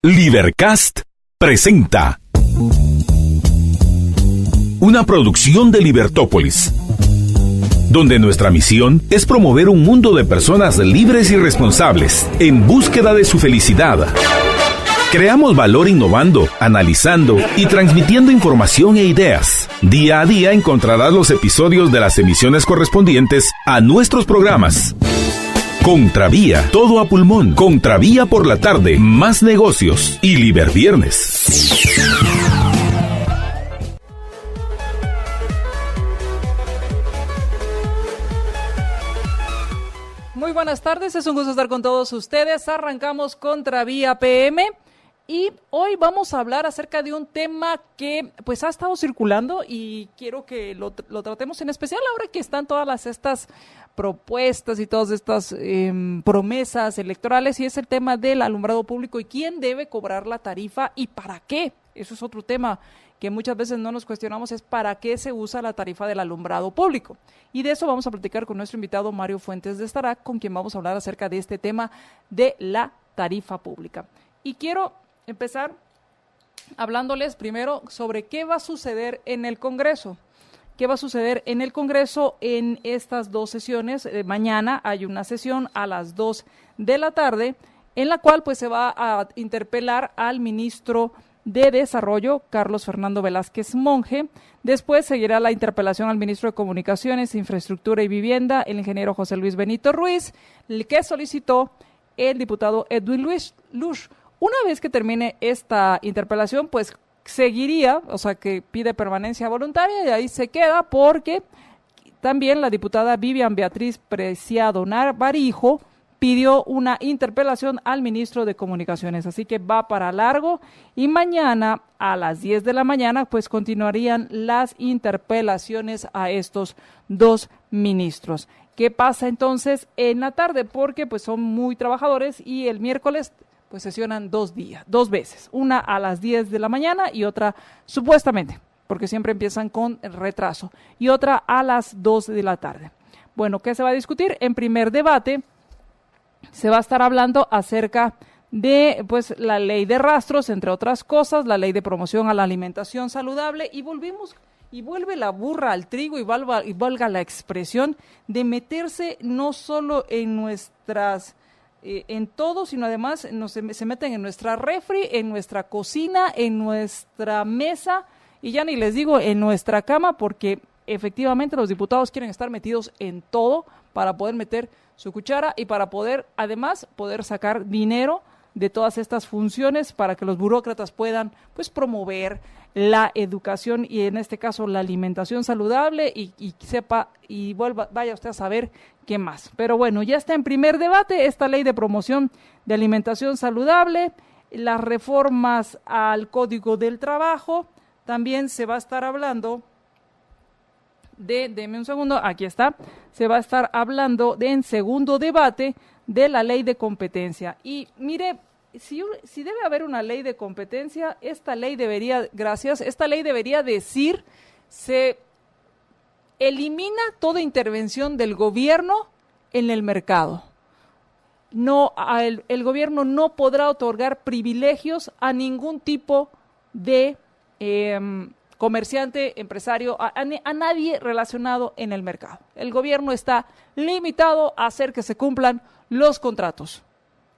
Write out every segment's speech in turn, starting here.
Libercast presenta una producción de Libertópolis, donde nuestra misión es promover un mundo de personas libres y responsables en búsqueda de su felicidad. Creamos valor innovando, analizando y transmitiendo información e ideas. Día a día encontrarás los episodios de las emisiones correspondientes a nuestros programas. Contravía, todo a pulmón. Contravía por la tarde, más negocios y Liberviernes. Muy buenas tardes, es un gusto estar con todos ustedes. Arrancamos Contravía PM y hoy vamos a hablar acerca de un tema que pues ha estado circulando y quiero que lo tratemos en especial ahora que están todas estas propuestas y todas estas promesas electorales, y es el tema del alumbrado público y quién debe cobrar la tarifa y para qué. Eso es otro tema que muchas veces no nos cuestionamos, es para qué se usa la tarifa del alumbrado público. Y de eso vamos a platicar con nuestro invitado Mario Fuentes de Estarac, con quien vamos a hablar acerca de este tema de la tarifa pública. Y quiero empezar hablándoles primero sobre qué va a suceder en el Congreso. ¿Qué va a suceder en el Congreso en estas dos sesiones? Mañana hay una sesión a las 2 de la tarde en la cual pues se va a interpelar al ministro de Desarrollo, Carlos Fernando Velázquez Monge. Después seguirá la interpelación al ministro de Comunicaciones, Infraestructura y Vivienda, el ingeniero José Luis Benito Ruiz, el que solicitó el diputado Edwin Lush. Una vez que termine esta interpelación, pues seguiría, o sea que pide permanencia voluntaria y ahí se queda porque también la diputada Vivian Beatriz Preciado Navarijo pidió una interpelación al ministro de Comunicaciones, así que va para largo y mañana a las 10 de la mañana pues continuarían las interpelaciones a estos dos ministros. ¿Qué pasa entonces en la tarde? Porque pues son muy trabajadores y el miércoles pues sesionan 2 veces, una a las 10 de la mañana y otra supuestamente, porque siempre empiezan con retraso, y otra a las 2 de la tarde. Bueno, ¿qué se va a discutir? En primer debate se va a estar hablando acerca de pues la ley de rastros, entre otras cosas, la ley de promoción a la alimentación saludable, y vuelve la burra al trigo y valga la expresión de meterse no solo en nuestras en todo, sino además se meten en nuestra refri, en nuestra cocina, en nuestra mesa y ya ni les digo en nuestra cama, porque efectivamente los diputados quieren estar metidos en todo para poder meter su cuchara y para poder sacar dinero de todas estas funciones para que los burócratas puedan pues promover la educación y en este caso la alimentación saludable y sepa y vaya usted a saber qué más. Pero bueno, ya está en primer debate esta ley de promoción de alimentación saludable, las reformas al Código del Trabajo, también se va a estar hablando deme un segundo, aquí está, se va a estar hablando en segundo debate de la ley de competencia. Y mire, si debe haber una ley de competencia, esta ley debería decir, se elimina toda intervención del gobierno en el mercado. No, el gobierno no podrá otorgar privilegios a ningún tipo de comerciante, empresario, a nadie relacionado en el mercado. El gobierno está limitado a hacer que se cumplan los contratos.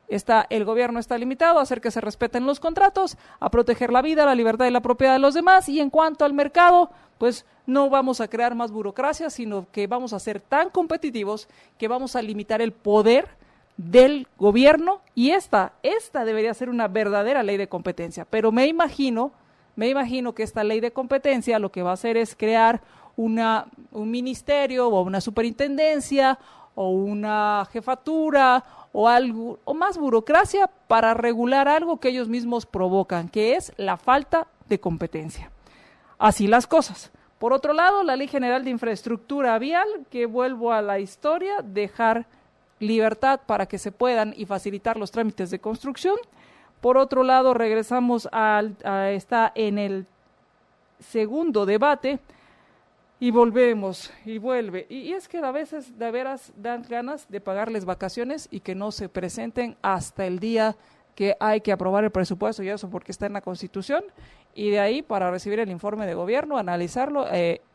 El gobierno está limitado a hacer que se respeten los contratos, a proteger la vida, la libertad y la propiedad de los demás, y en cuanto al mercado, pues no vamos a crear más burocracia, sino que vamos a ser tan competitivos que vamos a limitar el poder del gobierno, y esta debería ser una verdadera ley de competencia. Pero me imagino que esta ley de competencia lo que va a hacer es crear un ministerio o una superintendencia o una jefatura o algo, o más burocracia para regular algo que ellos mismos provocan, que es la falta de competencia. Así las cosas. Por otro lado, la Ley General de Infraestructura Vial, que vuelvo a la historia, dejar libertad para que se puedan y facilitar los trámites de construcción. Por otro lado, regresamos está en el segundo debate y volvemos y vuelve. Y es que a veces de veras dan ganas de pagarles vacaciones y que no se presenten hasta el día que hay que aprobar el presupuesto y eso porque está en la Constitución, y de ahí para recibir el informe de gobierno, analizarlo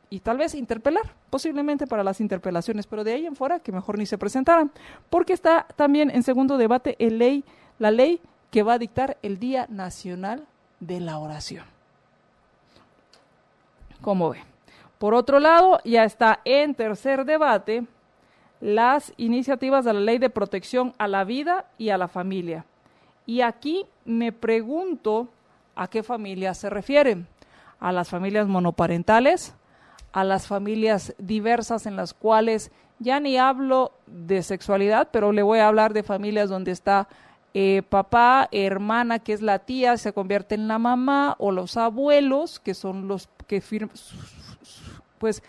y tal vez interpelar, posiblemente para las interpelaciones, pero de ahí en fuera que mejor ni se presentaran, porque está también en segundo debate la ley que va a dictar el Día Nacional de la Oración. ¿Cómo ve? Por otro lado, ya está en tercer debate las iniciativas de la Ley de Protección a la Vida y a la Familia. Y aquí me pregunto a qué familias se refieren. ¿A las familias monoparentales? ¿A las familias diversas en las cuales ya ni hablo de sexualidad, pero le voy a hablar de familias donde está papá, hermana, que es la tía, se convierte en la mamá, o los abuelos, que son los que pues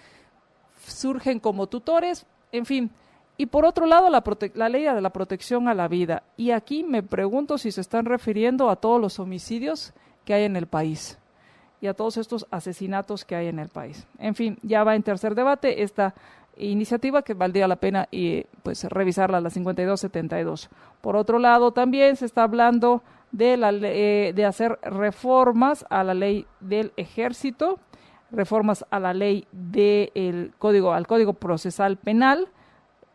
surgen como tutores, en fin. Y por otro lado, la ley de la protección a la vida. Y aquí me pregunto si se están refiriendo a todos los homicidios que hay en el país y a todos estos asesinatos que hay en el país. En fin, ya va en tercer debate esta iniciativa que valdría la pena pues revisarla, la 5272. Por otro lado, también se está hablando de hacer reformas a la ley del ejército, reformas a la ley al Código Procesal Penal,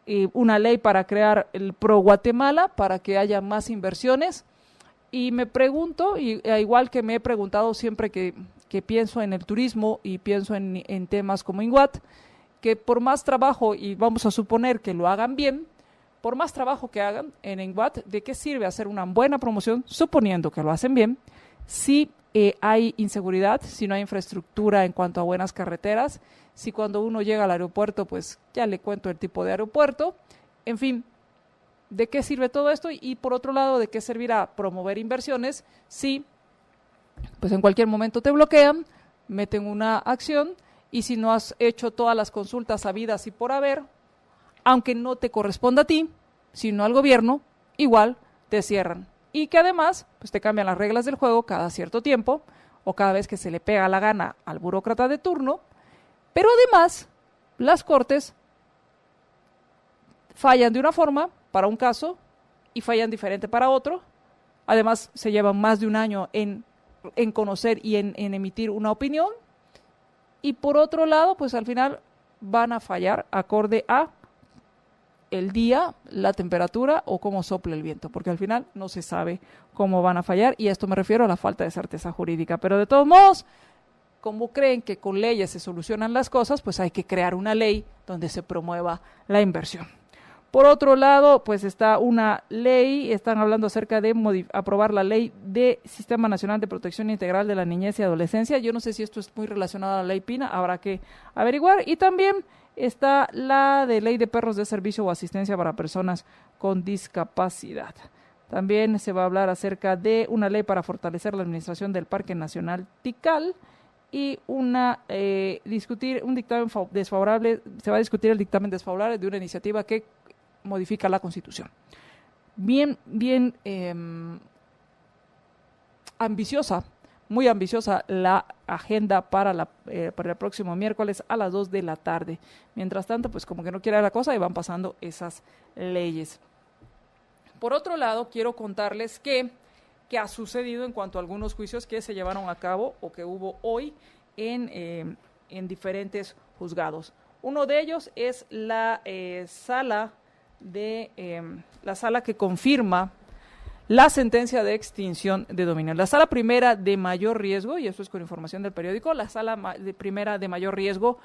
y una ley para crear el Pro Guatemala para que haya más inversiones. Y me pregunto, igual que me he preguntado siempre que pienso en el turismo y pienso en temas como INGUAT, que por más trabajo, y vamos a suponer que lo hagan bien, por más trabajo que hagan en INGUAT, ¿de qué sirve hacer una buena promoción, suponiendo que lo hacen bien, si hay inseguridad, si no hay infraestructura en cuanto a buenas carreteras, si cuando uno llega al aeropuerto, pues ya le cuento el tipo de aeropuerto, en fin, ¿de qué sirve todo esto? Y por otro lado, ¿de qué servirá promover inversiones si pues en cualquier momento te bloquean, meten una acción, y si no has hecho todas las consultas habidas y por haber, aunque no te corresponda a ti, sino al gobierno, igual te cierran? Y que además pues te cambian las reglas del juego cada cierto tiempo o cada vez que se le pega la gana al burócrata de turno, pero además las cortes fallan de una forma para un caso y fallan diferente para otro. Además se llevan más de un año en conocer y en emitir una opinión, y por otro lado pues al final van a fallar acorde a el día, la temperatura o cómo sopla el viento, porque al final no se sabe cómo van a fallar, y a esto me refiero a la falta de certeza jurídica. Pero de todos modos, como creen que con leyes se solucionan las cosas, pues hay que crear una ley donde se promueva la inversión. Por otro lado, pues está una ley, están hablando acerca de aprobar la ley de Sistema Nacional de Protección Integral de la Niñez y Adolescencia. Yo no sé si esto es muy relacionado a la ley PINA, habrá que averiguar. Y también está la de ley de perros de servicio o asistencia para personas con discapacidad. También se va a hablar acerca de una ley para fortalecer la administración del Parque Nacional Tikal, y discutir un dictamen desfavorable, se va a discutir el dictamen desfavorable de una iniciativa que modifica la Constitución. Bien ambiciosa, muy ambiciosa la agenda para el próximo miércoles a las 2 de la tarde. Mientras tanto, pues como que no quiere la cosa y van pasando esas leyes. Por otro lado, quiero contarles qué ha sucedido en cuanto a algunos juicios que se llevaron a cabo o que hubo hoy en diferentes juzgados. Uno de ellos es la sala que confirma la sentencia de extinción de dominio. La sala primera de mayor riesgo, y esto es con información del periódico, la sala primera de mayor riesgo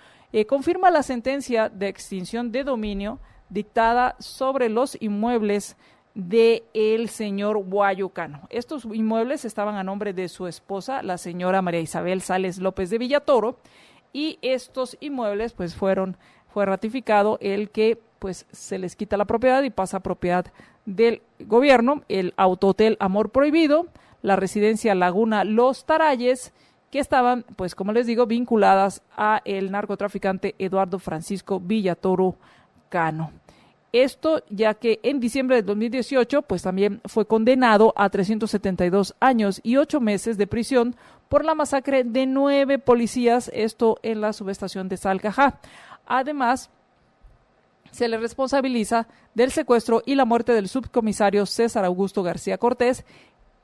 confirma la sentencia de extinción de dominio dictada sobre los inmuebles del señor Guayo Cano. Estos inmuebles estaban a nombre de su esposa, la señora María Isabel Sales López de Villatoro, y estos inmuebles pues fue ratificado el que pues se les quita la propiedad y pasa a propiedad del gobierno, el autohotel Amor Prohibido, la residencia Laguna Los Tarayes, que estaban, pues como les digo, vinculadas a el narcotraficante Eduardo Francisco Villatoro Cano. Esto ya que en diciembre de 2018, pues también fue condenado a 372 años y 8 meses de prisión por la masacre de 9 policías, esto en la subestación de Salcajá. Además, se le responsabiliza del secuestro y la muerte del subcomisario César Augusto García Cortés,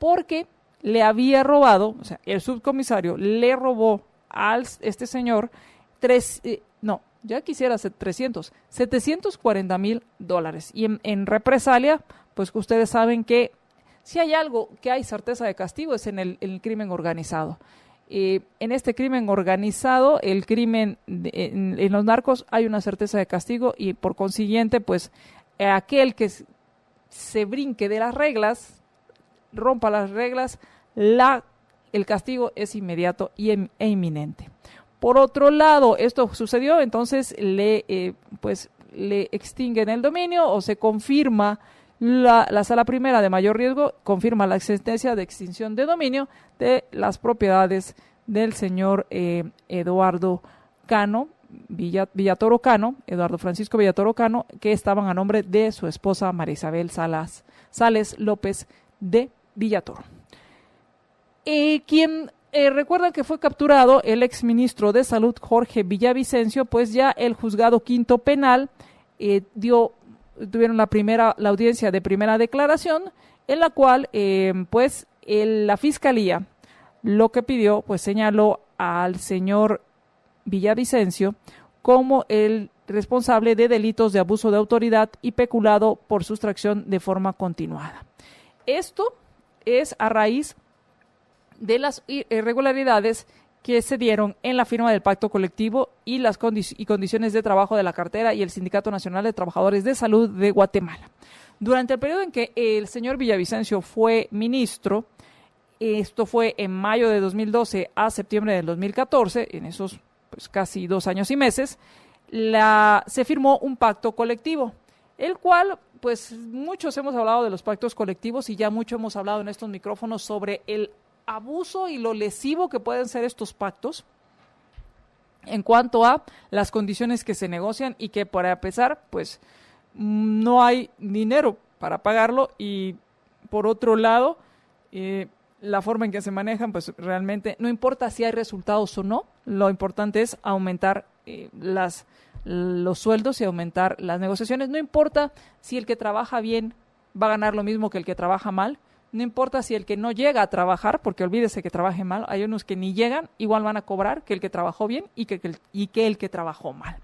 porque le había robado, o sea, el subcomisario le robó a este señor ya quisiera ser 740,000 $. Y en represalia, pues ustedes saben que si hay algo que hay certeza de castigo es en el crimen organizado. En este crimen organizado, el crimen en los narcos, hay una certeza de castigo y por consiguiente, pues aquel que se brinque de las reglas, rompa las reglas, el castigo es inmediato e inminente. Por otro lado, esto sucedió, entonces le extinguen el dominio o se confirma la sala primera de mayor riesgo, confirma la sentencia de extinción de dominio de las propiedades del señor Eduardo Cano, Villatoro Cano, Eduardo Francisco Villatoro Cano, que estaban a nombre de su esposa María Isabel Sales López de Villatoro. Recuerdan que fue capturado el exministro de Salud Jorge Villavicencio, pues ya el juzgado quinto penal tuvieron la audiencia de primera declaración, en la cual la fiscalía lo que pidió, pues señaló al señor Villavicencio como el responsable de delitos de abuso de autoridad y peculado por sustracción de forma continuada. Esto es a raíz de las irregularidades que se dieron en la firma del pacto colectivo y las condiciones de trabajo de la cartera y el Sindicato Nacional de Trabajadores de Salud de Guatemala. Durante el periodo en que el señor Villavicencio fue ministro, esto fue en mayo de 2012 a septiembre del 2014, en esos pues, casi 2 años y meses, se firmó un pacto colectivo, el cual, pues muchos hemos hablado de los pactos colectivos y ya mucho hemos hablado en estos micrófonos sobre el abuso y lo lesivo que pueden ser estos pactos en cuanto a las condiciones que se negocian y que para empezar pues no hay dinero para pagarlo y por otro lado la forma en que se manejan pues realmente no importa si hay resultados o no, lo importante es aumentar los sueldos y aumentar las negociaciones, no importa si el que trabaja bien va a ganar lo mismo que el que trabaja mal. No importa si el que no llega a trabajar, porque olvídese que trabaje mal, hay unos que ni llegan, igual van a cobrar que el que trabajó bien y que el que trabajó mal.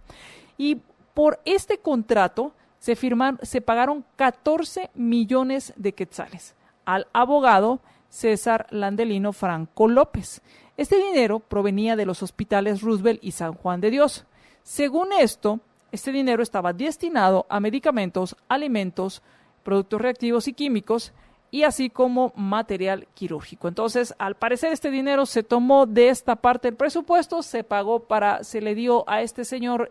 Y por este contrato se pagaron 14 millones de quetzales al abogado César Landelino Franco López. Este dinero provenía de los hospitales Roosevelt y San Juan de Dios. Según esto, este dinero estaba destinado a medicamentos, alimentos, productos reactivos y químicos, y así como material quirúrgico. Entonces, al parecer este dinero se tomó de esta parte del presupuesto, se le dio a este señor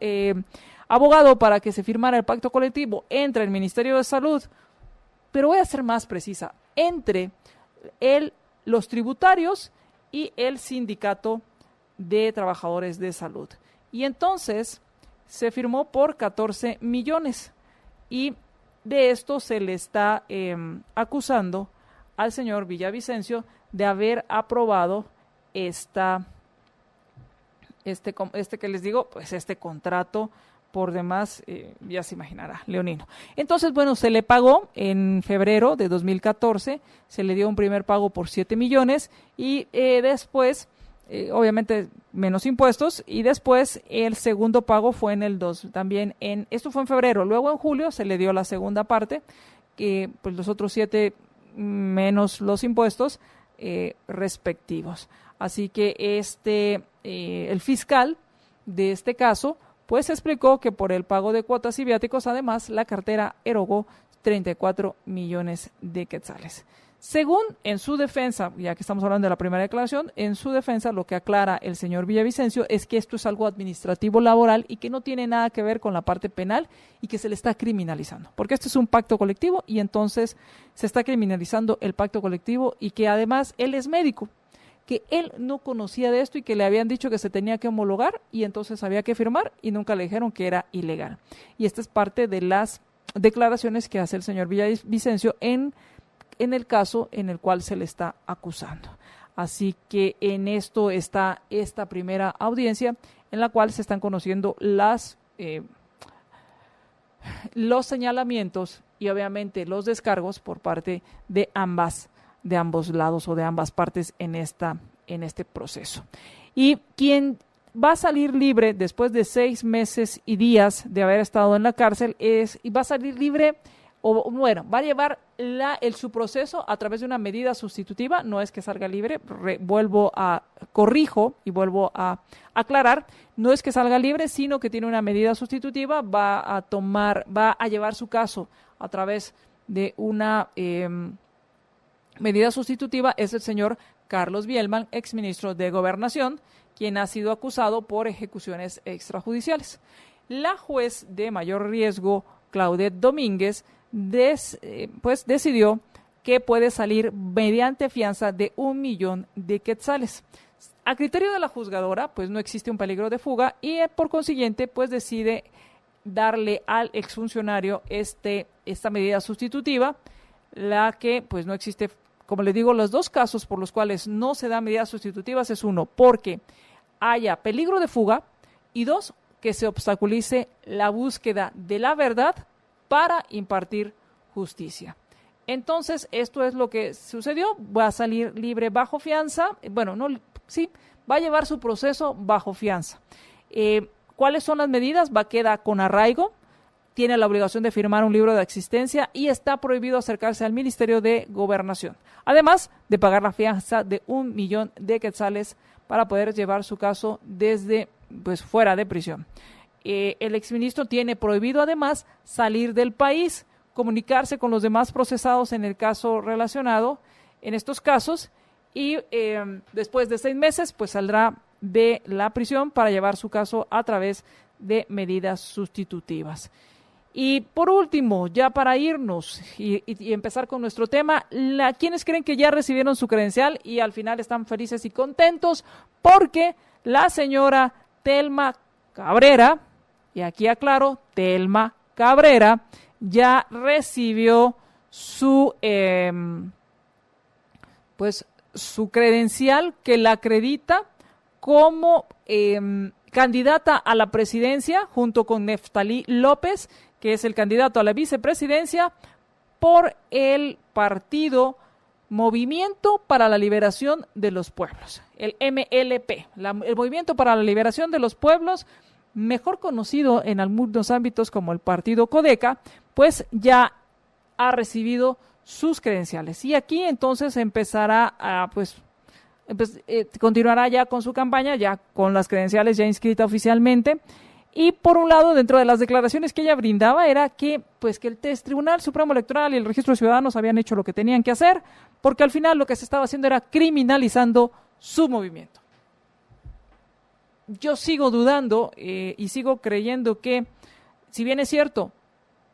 abogado para que se firmara el pacto colectivo entre el Ministerio de Salud, pero voy a ser más precisa, entre los tributarios y el Sindicato de Trabajadores de Salud. Y entonces se firmó por 14 millones y de esto se le está acusando al señor Villavicencio de haber aprobado este que les digo, pues este contrato por demás, ya se imaginará, leonino. Entonces, bueno, se le pagó en febrero de 2014, se le dio un primer pago por 7 millones y después, obviamente menos impuestos, y después el segundo pago fue esto fue en febrero, luego en julio se le dio la segunda parte, que pues los otros 7 menos los impuestos respectivos. Así que el fiscal de este caso pues explicó que por el pago de cuotas y viáticos, además, la cartera erogó 34 millones de quetzales. Según en su defensa, ya que estamos hablando de la primera declaración, en su defensa lo que aclara el señor Villavicencio es que esto es algo administrativo laboral y que no tiene nada que ver con la parte penal y que se le está criminalizando, porque esto es un pacto colectivo y entonces se está criminalizando el pacto colectivo y que además él es médico, que él no conocía de esto y que le habían dicho que se tenía que homologar y entonces había que firmar y nunca le dijeron que era ilegal. Y esta es parte de las declaraciones que hace el señor Villavicencio en el caso en el cual se le está acusando. Así que en esto está esta primera audiencia en la cual se están conociendo los señalamientos y obviamente los descargos por parte de ambas de ambos lados o de ambas partes en este proceso. Y quien va a salir libre después de 6 meses y días de haber estado en la cárcel y va a salir libre, o bueno, va a llevar su proceso a través de una medida sustitutiva. No es que salga libre, corrijo y vuelvo a aclarar, no es que salga libre, sino que tiene una medida sustitutiva, va a llevar su caso a través de una medida sustitutiva. Es el señor Carlos Bielman, exministro de Gobernación, quien ha sido acusado por ejecuciones extrajudiciales. La juez de mayor riesgo, Claudette Domínguez, decidió que puede salir mediante fianza de 1 millón de quetzales. A criterio de la juzgadora, pues no existe un peligro de fuga y por consiguiente, pues decide darle al exfuncionario esta medida sustitutiva, la que pues no existe. Como les digo, los 2 casos por los cuales no se dan medidas sustitutivas es 1, porque haya peligro de fuga, y 2, que se obstaculice la búsqueda de la verdad para impartir justicia. Entonces, esto es lo que sucedió. Va a salir libre bajo fianza. Va a llevar su proceso bajo fianza. ¿Cuáles son las medidas? Queda con arraigo, tiene la obligación de firmar un libro de existencia y está prohibido acercarse al Ministerio de Gobernación. Además de pagar la fianza de 1 millón de quetzales para poder llevar su caso desde fuera de prisión. El exministro tiene prohibido además salir del país, comunicarse con los demás procesados en el caso relacionado en estos casos y después de 6 meses pues saldrá de la prisión para llevar su caso a través de medidas sustitutivas. Y por último, ya para irnos y empezar con nuestro tema, ¿quiénes creen que ya recibieron su credencial y al final están felices y contentos? Porque la señora Telma Cabrera, y aquí aclaro, Telma Cabrera, ya recibió su credencial que la acredita como candidata a la presidencia junto con Neftalí López, que es el candidato a la vicepresidencia por el partido Movimiento para la Liberación de los Pueblos, el MLP, el Movimiento para la Liberación de los Pueblos, mejor conocido en algunos ámbitos como el partido Codeca, pues ya ha recibido sus credenciales. Y aquí entonces empezará continuará ya con su campaña, ya con las credenciales ya inscritas oficialmente. Y por un lado, dentro de las declaraciones que ella brindaba, era que el Tribunal Supremo Electoral y el Registro de Ciudadanos habían hecho lo que tenían que hacer, porque al final lo que se estaba haciendo era criminalizando su movimiento. Yo sigo dudando y sigo creyendo que, si bien es cierto,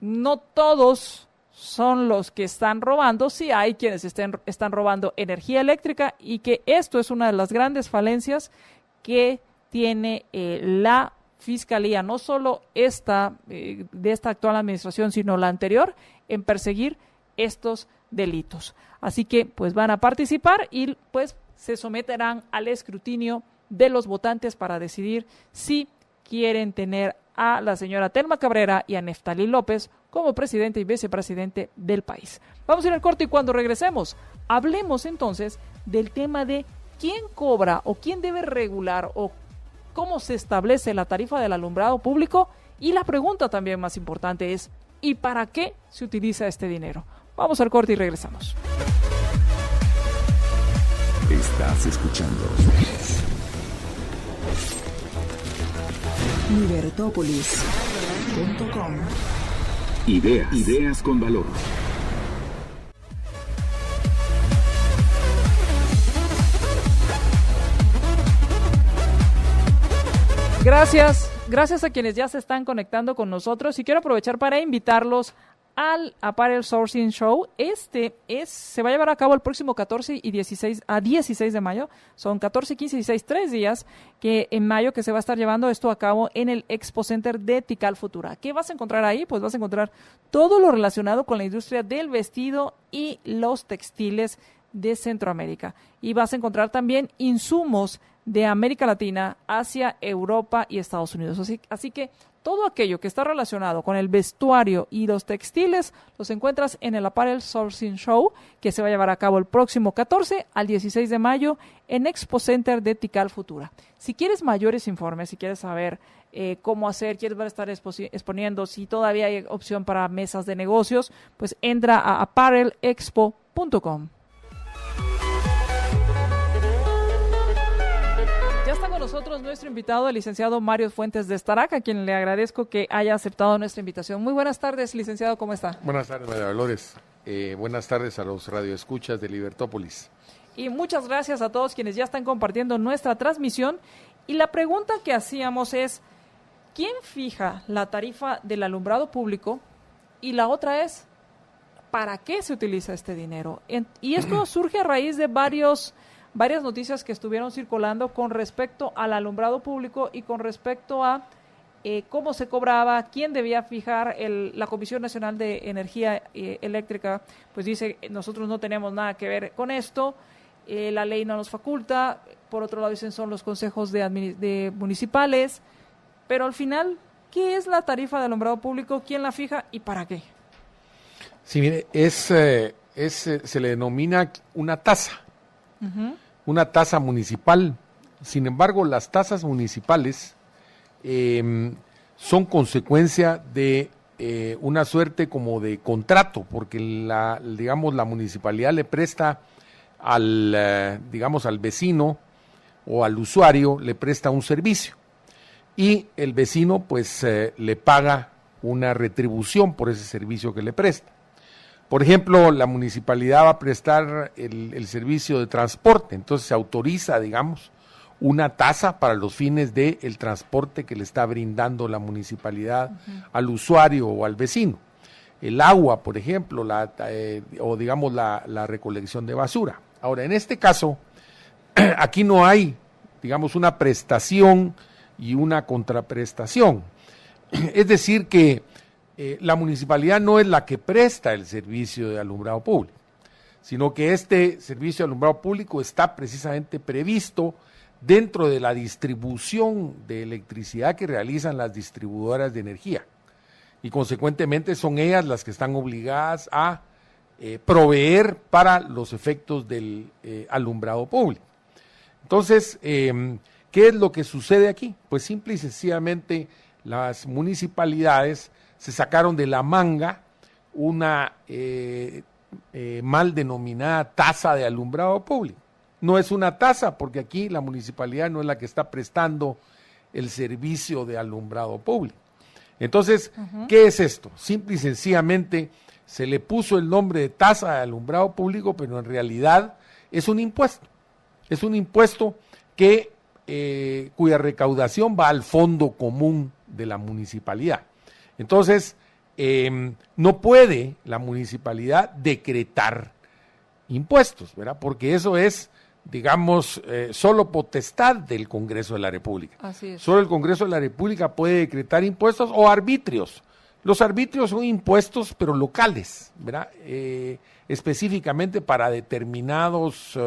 no todos son los que están robando, sí hay quienes están robando energía eléctrica y que esto es una de las grandes falencias que tiene la Fiscalía, no solo de esta actual administración, sino la anterior, en perseguir estos delitos. Así que pues van a participar y pues se someterán al escrutinio de los votantes para decidir si quieren tener a la señora Telma Cabrera y a Neftalí López como presidente y vicepresidente del país. Vamos a ir al corte y cuando regresemos, hablemos entonces del tema de quién cobra o quién debe regular o cómo se establece la tarifa del alumbrado público, y la pregunta también más importante es ¿y para qué se utiliza este dinero? Vamos al corte y regresamos. Estás escuchando Libertópolis.com. Ideas con valor. Gracias a quienes ya se están conectando con nosotros y quiero aprovechar para invitarlos al Apparel Sourcing Show. Se va a llevar a cabo el próximo 14 y 16 de mayo. Son 14, 15 y 16, 3 días en mayo que se va a estar llevando esto a cabo en el Expo Center de Tikal Futura. ¿Qué vas a encontrar ahí? Pues vas a encontrar todo lo relacionado con la industria del vestido y los textiles de Centroamérica. Y vas a encontrar también insumos de América Latina, Asia, Europa y Estados Unidos. Así que todo aquello que está relacionado con el vestuario y los textiles los encuentras en el Apparel Sourcing Show, que se va a llevar a cabo el próximo 14 al 16 de mayo en Expo Center de Tikal Futura. Si quieres mayores informes, si quieres saber cómo hacer, quieres ver estar exponiendo, si todavía hay opción para mesas de negocios, pues entra a apparelexpo.com. Ya está con nosotros nuestro invitado, el licenciado Mario Fuentes de Starac, a quien le agradezco que haya aceptado nuestra invitación. Muy buenas tardes, licenciado, ¿cómo está? Buenas tardes, María Dolores. Buenas tardes a los radioescuchas de Libertópolis. Y muchas gracias a todos quienes ya están compartiendo nuestra transmisión. Y la pregunta que hacíamos es, ¿quién fija la tarifa del alumbrado público? Y la otra es, ¿para qué se utiliza este dinero? Y esto surge a raíz de varias noticias que estuvieron circulando con respecto al alumbrado público y con respecto a cómo se cobraba, quién debía fijar. La Comisión Nacional de Energía Eléctrica, pues dice, nosotros no tenemos nada que ver con esto, la ley no nos faculta. Por otro lado dicen son los consejos de municipales, pero al final, ¿qué es la tarifa de alumbrado público? ¿Quién la fija y para qué? Sí, mire, se le denomina una tasa. Uh-huh. Una tasa municipal. Sin embargo, las tasas municipales son consecuencia de una suerte como de contrato, porque la municipalidad le presta al vecino o al usuario, le presta un servicio y el vecino pues le paga una retribución por ese servicio que le presta. Por ejemplo, la municipalidad va a prestar el servicio de transporte, entonces se autoriza, una tasa para los fines del transporte que le está brindando la municipalidad al usuario o al vecino. El agua, por ejemplo, la recolección de basura. Ahora, en este caso, aquí no hay, una prestación y una contraprestación. Es decir, que la municipalidad no es la que presta el servicio de alumbrado público, sino que este servicio de alumbrado público está precisamente previsto dentro de la distribución de electricidad que realizan las distribuidoras de energía. Y consecuentemente son ellas las que están obligadas a proveer para los efectos del alumbrado público. Entonces, ¿qué es lo que sucede aquí? Pues simple y sencillamente las municipalidades se sacaron de la manga una mal denominada tasa de alumbrado público. No es una tasa porque aquí la municipalidad no es la que está prestando el servicio de alumbrado público. Entonces, ¿qué es esto? Simple y sencillamente se le puso el nombre de tasa de alumbrado público, pero en realidad es un impuesto. Es un impuesto cuya recaudación va al fondo común de la municipalidad. Entonces, no puede la municipalidad decretar impuestos, ¿verdad? Porque eso es, solo potestad del Congreso de la República. Así es. Solo el Congreso de la República puede decretar impuestos o arbitrios. Los arbitrios son impuestos, pero locales, ¿verdad? Específicamente para determinadas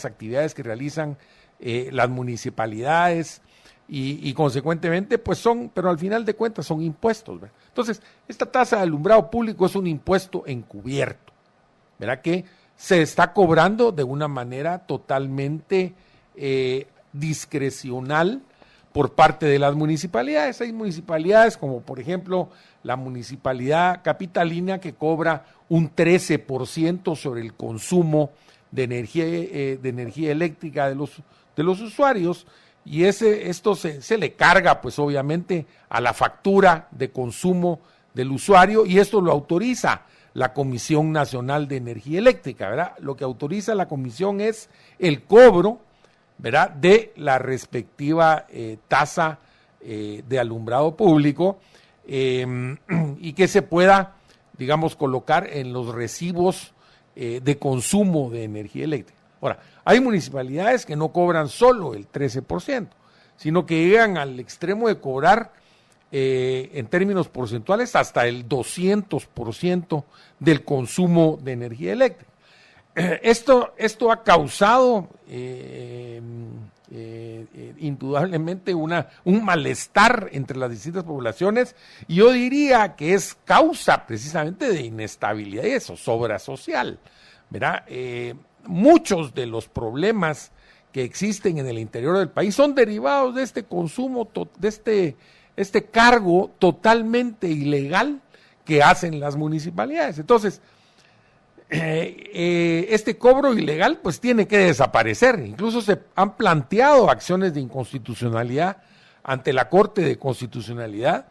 actividades que realizan las municipalidades y consecuentemente pues pero al final de cuentas son impuestos, ¿verdad? Entonces, esta tasa de alumbrado público es un impuesto encubierto, ¿verdad? Que se está cobrando de una manera totalmente discrecional por parte de las municipalidades. Hay municipalidades como por ejemplo la municipalidad capitalina que cobra un 13% sobre el consumo de energía eléctrica de los usuarios, y esto se le carga pues obviamente a la factura de consumo del usuario, y esto lo autoriza la Comisión Nacional de Energía Eléctrica, ¿verdad? Lo que autoriza la comisión es el cobro, ¿verdad?, de la respectiva tasa de alumbrado público y que se pueda, colocar en los recibos de consumo de energía eléctrica. Ahora, hay municipalidades que no cobran solo el 13%, sino que llegan al extremo de cobrar en términos porcentuales hasta el 200% del consumo de energía eléctrica. Esto ha causado indudablemente un malestar entre las distintas poblaciones, y yo diría que es causa precisamente de inestabilidad y de zozobra social, ¿verdad? Muchos de los problemas que existen en el interior del país son derivados de este consumo, de este cargo totalmente ilegal que hacen las municipalidades. Entonces, este cobro ilegal pues tiene que desaparecer. Incluso se han planteado acciones de inconstitucionalidad ante la Corte de Constitucionalidad,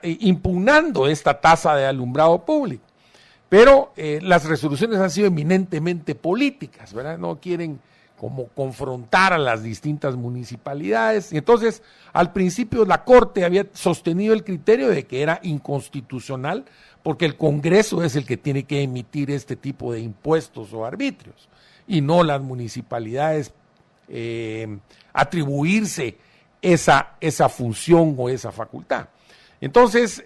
impugnando esta tasa de alumbrado público. Pero las resoluciones han sido eminentemente políticas, ¿verdad? No quieren como confrontar a las distintas municipalidades. Y entonces, al principio la Corte había sostenido el criterio de que era inconstitucional, porque el Congreso es el que tiene que emitir este tipo de impuestos o arbitrios, y no las municipalidades atribuirse esa función o esa facultad. Entonces,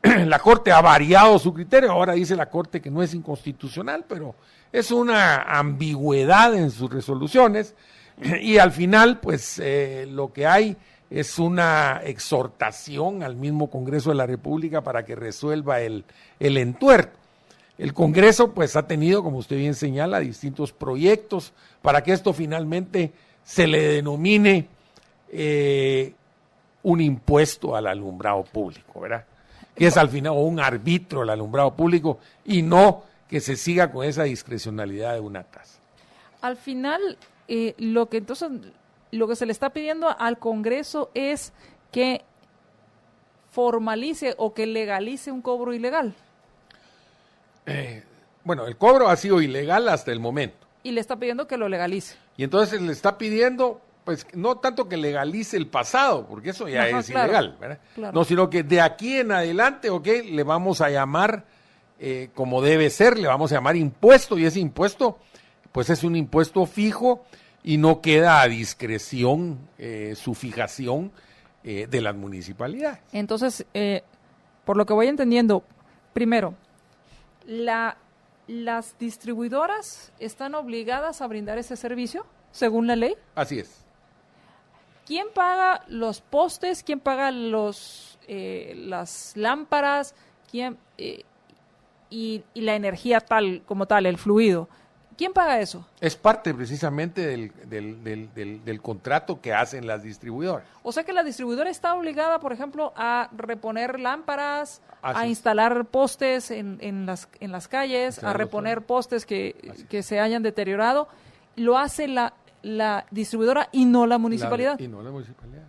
la Corte ha variado su criterio. Ahora dice la Corte que no es inconstitucional, pero es una ambigüedad en sus resoluciones, y al final pues lo que hay es una exhortación al mismo Congreso de la República para que resuelva el entuerto. El Congreso pues ha tenido, como usted bien señala, distintos proyectos para que esto finalmente se le denomine un impuesto al alumbrado público, ¿verdad? Que es al final un arbitrio al alumbrado público, y no que se siga con esa discrecionalidad de una tasa. Al final, lo que se le está pidiendo al Congreso es que formalice o que legalice un cobro ilegal. Bueno, el cobro ha sido ilegal hasta el momento. Y le está pidiendo que lo legalice. Y entonces le está pidiendo, pues, no tanto que legalice el pasado, porque eso ya es ilegal, ¿verdad? Claro. No, sino que de aquí en adelante, le vamos a llamar, como debe ser, le vamos a llamar impuesto, y ese impuesto, pues es un impuesto fijo, y no queda a discreción su fijación de las municipalidades. Entonces, por lo que voy entendiendo, primero, las distribuidoras están obligadas a brindar ese servicio, según la ley. Así es. ¿Quién paga los postes? ¿Quién paga las lámparas? ¿Quién y la energía tal como tal, el fluido? ¿Quién paga eso? Es parte precisamente del contrato que hacen las distribuidoras. O sea que la distribuidora está obligada, por ejemplo, a reponer lámparas, a instalar postes en las calles, a reponer postes que se hayan deteriorado. Lo hace la distribuidora y no la municipalidad. Y no la municipalidad.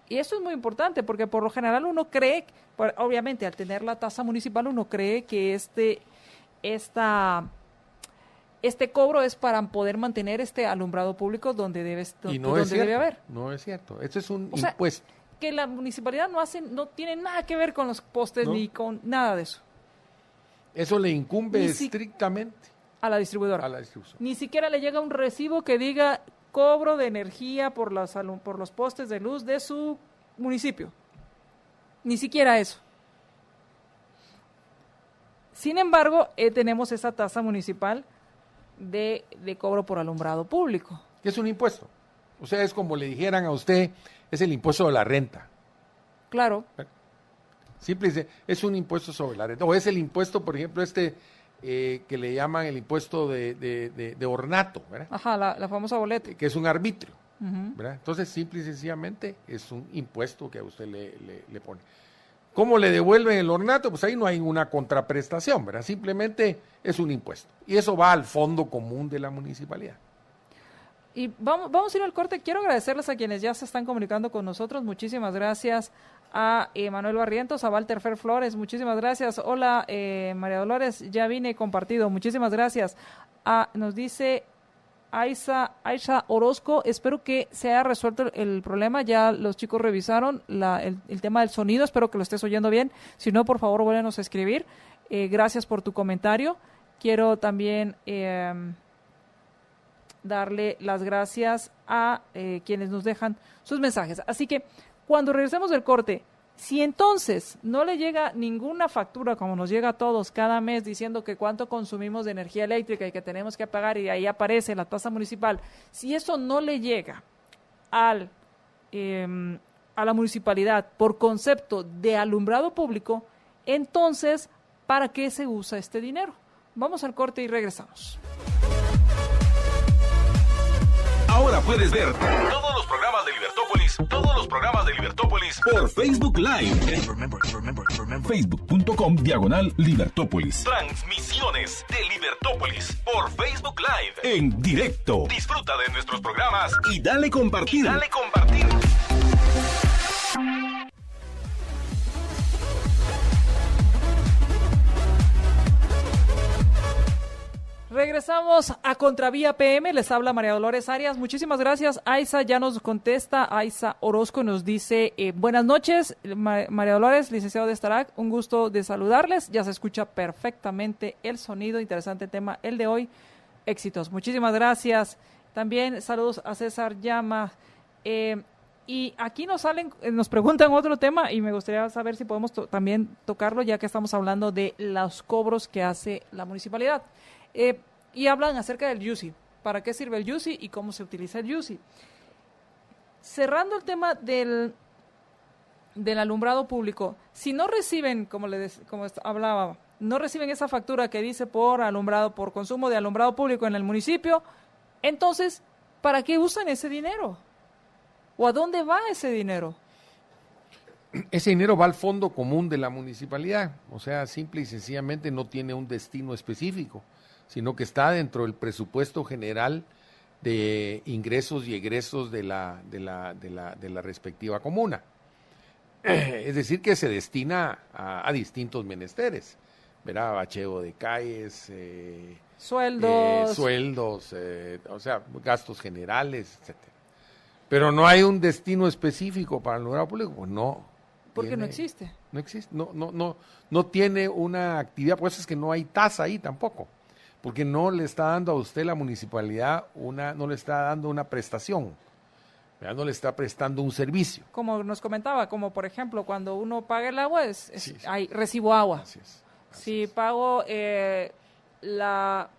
Y eso es muy importante, porque por lo general uno cree, obviamente al tener la tasa municipal, uno cree que este cobro es para poder mantener este alumbrado público donde debe haber. No es cierto. Esto es un impuesto. Que la municipalidad no tiene nada que ver con los postes ni con nada de eso. Eso le incumbe estrictamente a la distribuidora. A la distribución. Ni siquiera le llega un recibo que diga cobro de energía por los postes de luz de su municipio. Ni siquiera eso. Sin embargo, tenemos esa tasa municipal de cobro por alumbrado público. Es un impuesto. O sea, es como le dijeran a usted, es el impuesto de la renta. Claro. Simple, es un impuesto sobre la renta. O es el impuesto, por ejemplo, que le llaman el impuesto de ornato, ¿verdad? Ajá, la famosa boleta. Que es un arbitrio, ¿verdad? Entonces, simple y sencillamente, es un impuesto que a usted le pone. ¿Cómo le devuelven el ornato? Pues ahí no hay una contraprestación, ¿verdad? Simplemente es un impuesto. Y eso va al fondo común de la municipalidad. Y vamos a ir al corte. Quiero agradecerles a quienes ya se están comunicando con nosotros. Muchísimas gracias a Manuel Barrientos, a Walter Fer Flores. Muchísimas gracias. Hola, María Dolores, ya vine compartido. Muchísimas gracias. Nos dice Aisha Orozco, espero que se haya resuelto el problema. Ya los chicos revisaron el tema del sonido. Espero que lo estés oyendo bien. Si no, por favor, vuélvenos a escribir. Gracias por tu comentario. Quiero también darle las gracias a quienes nos dejan sus mensajes. Así que cuando regresemos del corte, Si entonces no le llega ninguna factura como nos llega a todos cada mes diciendo que cuánto consumimos de energía eléctrica y que tenemos que pagar y ahí aparece la tasa municipal, si eso no le llega a la municipalidad por concepto de alumbrado público, entonces, ¿para qué se usa este dinero? Vamos al corte y regresamos. Ahora puedes ver todos los programas de Libertópolis por Facebook Live. Facebook.com/Libertópolis. Transmisiones de Libertópolis por Facebook Live. En directo. Disfruta de nuestros programas y dale compartir. Regresamos a Contravía PM, les habla María Dolores Arias. Muchísimas gracias. Aiza ya nos contesta, Aiza Orozco nos dice, buenas noches, María Dolores, licenciado de Starac, un gusto de saludarles. Ya se escucha perfectamente el sonido, interesante tema el de hoy. Éxitos, muchísimas gracias. También saludos a César Llama. Y aquí nos preguntan otro tema y me gustaría saber si podemos también tocarlo, ya que estamos hablando de los cobros que hace la municipalidad. Y hablan acerca del YUSI, para qué sirve el YUSI y cómo se utiliza el YUSI. Cerrando el tema del alumbrado público, si no reciben, como hablaba, no reciben esa factura que dice por consumo de alumbrado público en el municipio, entonces, ¿para qué usan ese dinero? ¿O a dónde va ese dinero? Ese dinero va al fondo común de la municipalidad, o sea, simple y sencillamente no tiene un destino específico, sino que está dentro del presupuesto general de ingresos y egresos de la respectiva comuna. Es decir, que se destina a distintos menesteres, ¿verdad? Bacheo de calles, sueldos, o sea, gastos generales, etcétera. Pero no hay un destino específico para el alumbrado público, pues no. Porque no existe. No existe, no tiene una actividad, pues es que no hay tasa ahí tampoco. Porque no le está dando a usted la municipalidad no le está dando una prestación, ¿verdad? No le está prestando un servicio. Como nos comentaba, como por ejemplo, cuando uno paga el agua, recibo agua. Así es. Si pago la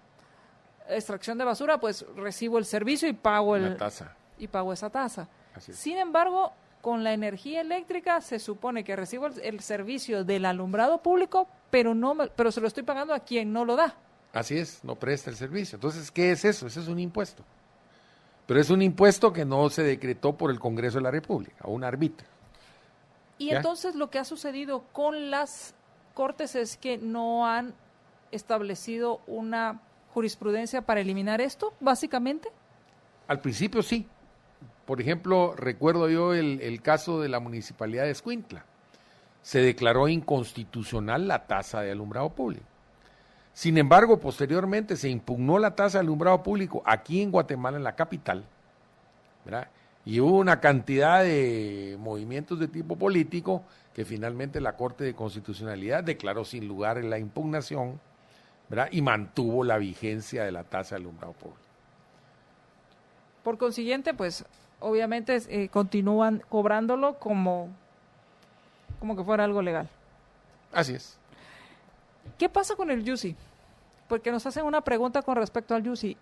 extracción de basura, pues recibo el servicio y pago la tasa. Y pago esa tasa. Así es. Sin embargo, con la energía eléctrica se supone que recibo el servicio del alumbrado público, pero se lo estoy pagando a quien no lo da. Así es, no presta el servicio. Entonces, ¿qué es eso? Ese es un impuesto. Pero es un impuesto que no se decretó por el Congreso de la República, o un arbitrio. Y ¿Ya? entonces lo que ha sucedido con las Cortes es que no han establecido una jurisprudencia para eliminar esto, básicamente. Al principio sí. Por ejemplo, recuerdo yo el caso de la Municipalidad de Escuintla. Se declaró inconstitucional la tasa de alumbrado público. Sin embargo, posteriormente se impugnó la tasa de alumbrado público aquí en Guatemala, en la capital, ¿verdad? Y hubo una cantidad de movimientos de tipo político que finalmente la Corte de Constitucionalidad declaró sin lugar en la impugnación, ¿verdad? Y mantuvo la vigencia de la tasa de alumbrado público. Por consiguiente, pues, obviamente continúan cobrándolo como que fuera algo legal. Así es. ¿Qué pasa con el YUSI? Porque nos hacen una pregunta con respecto al YUSI.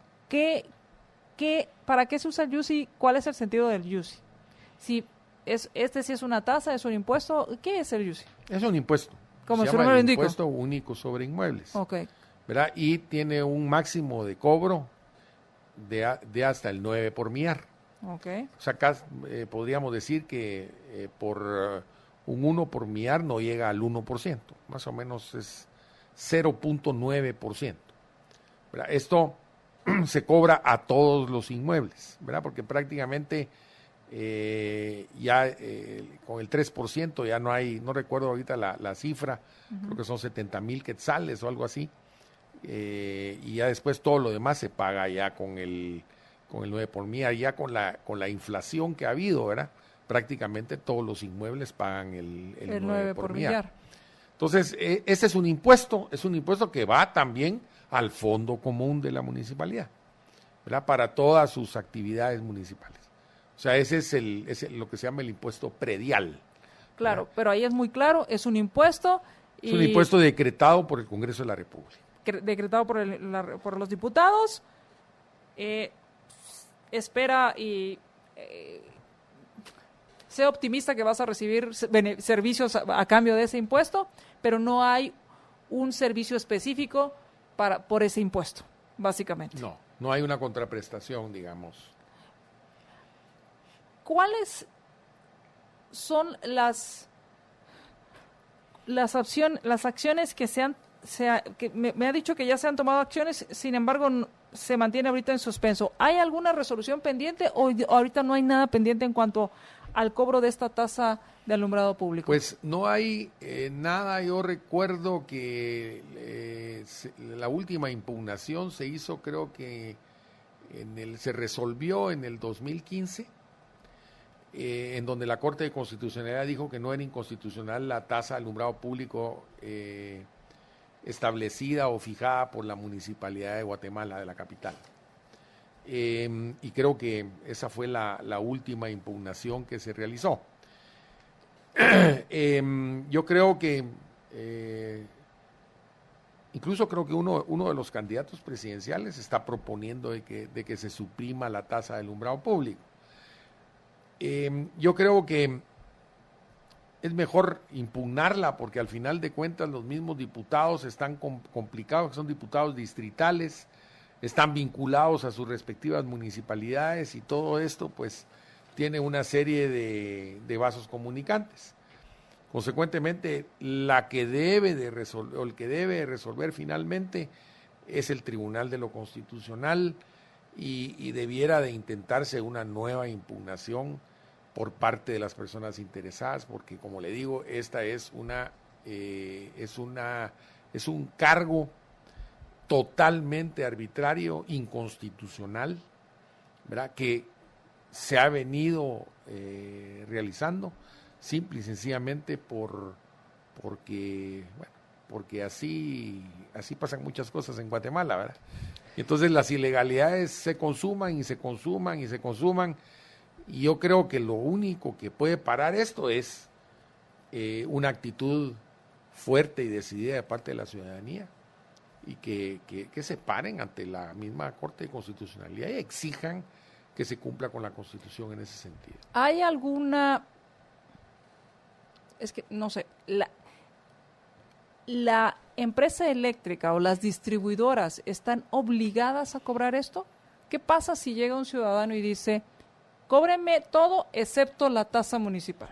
¿Para qué se usa el YUSI? ¿Cuál es el sentido del YUSI? Si sí es una tasa, es un impuesto, ¿qué es el YUSI? Es un impuesto. Como se su llama nombre lo el indica. Impuesto único sobre inmuebles. Okay. ¿Verdad? Y tiene un máximo de cobro de hasta el 9 por millar. Okay. O sea, acá podríamos decir que por un 1 por millar no llega al 1%, más o menos es 0.9%. ¿Verdad? Esto se cobra a todos los inmuebles, ¿verdad? Porque prácticamente con el 3% ya no hay, no recuerdo ahorita la cifra, creo que son 70,000 quetzales o algo así, y ya después todo lo demás se paga ya con el 9 por millar, ya con la inflación que ha habido, ¿verdad? Prácticamente todos los inmuebles pagan el 9 por millar. Entonces, este es un impuesto que va también al fondo común de la municipalidad, ¿verdad? Para todas sus actividades municipales. O sea, ese es lo que se llama el impuesto predial, Claro, ¿verdad? pero ahí es muy claro, es un impuesto. Es un impuesto decretado por el Congreso de la República. Decretado por los diputados. Espera y sea optimista que vas a recibir servicios a cambio de ese impuesto, pero no hay un servicio específico por ese impuesto, básicamente. No hay una contraprestación, digamos. ¿Cuáles son las acciones que que me ha dicho que ya se han tomado acciones, sin embargo se mantiene ahorita en suspenso? ¿Hay alguna resolución pendiente o ahorita no hay nada pendiente en cuanto al cobro de esta tasa de alumbrado público? Pues no hay nada. Yo recuerdo que la última impugnación se hizo, creo que se resolvió en el 2015, en donde la Corte de Constitucionalidad dijo que no era inconstitucional la tasa de alumbrado público establecida o fijada por la Municipalidad de Guatemala, de la capital. Y creo que esa fue la última impugnación que se realizó. Yo creo que, incluso creo que uno de los candidatos presidenciales está proponiendo de que se suprima la tasa de alumbrado público. Yo creo que es mejor impugnarla, porque al final de cuentas los mismos diputados están complicados, son diputados distritales, están vinculados a sus respectivas municipalidades, y todo esto pues tiene una serie de vasos comunicantes. Consecuentemente, el que debe resolver finalmente es el Tribunal de lo Constitucional, y debiera de intentarse una nueva impugnación por parte de las personas interesadas, porque, como le digo, esta es un cargo totalmente arbitrario, inconstitucional, ¿verdad?, que se ha venido realizando simple y sencillamente porque así pasan muchas cosas en Guatemala, ¿verdad? Y entonces las ilegalidades se consuman y se consuman y se consuman, y yo creo que lo único que puede parar esto es una actitud fuerte y decidida de parte de la ciudadanía, y que se paren ante la misma Corte de Constitucionalidad y exijan que se cumpla con la Constitución en ese sentido. ¿Hay alguna, es que no sé, la empresa eléctrica o las distribuidoras están obligadas a cobrar esto? ¿Qué pasa si llega un ciudadano y dice, cóbreme todo excepto la tasa municipal?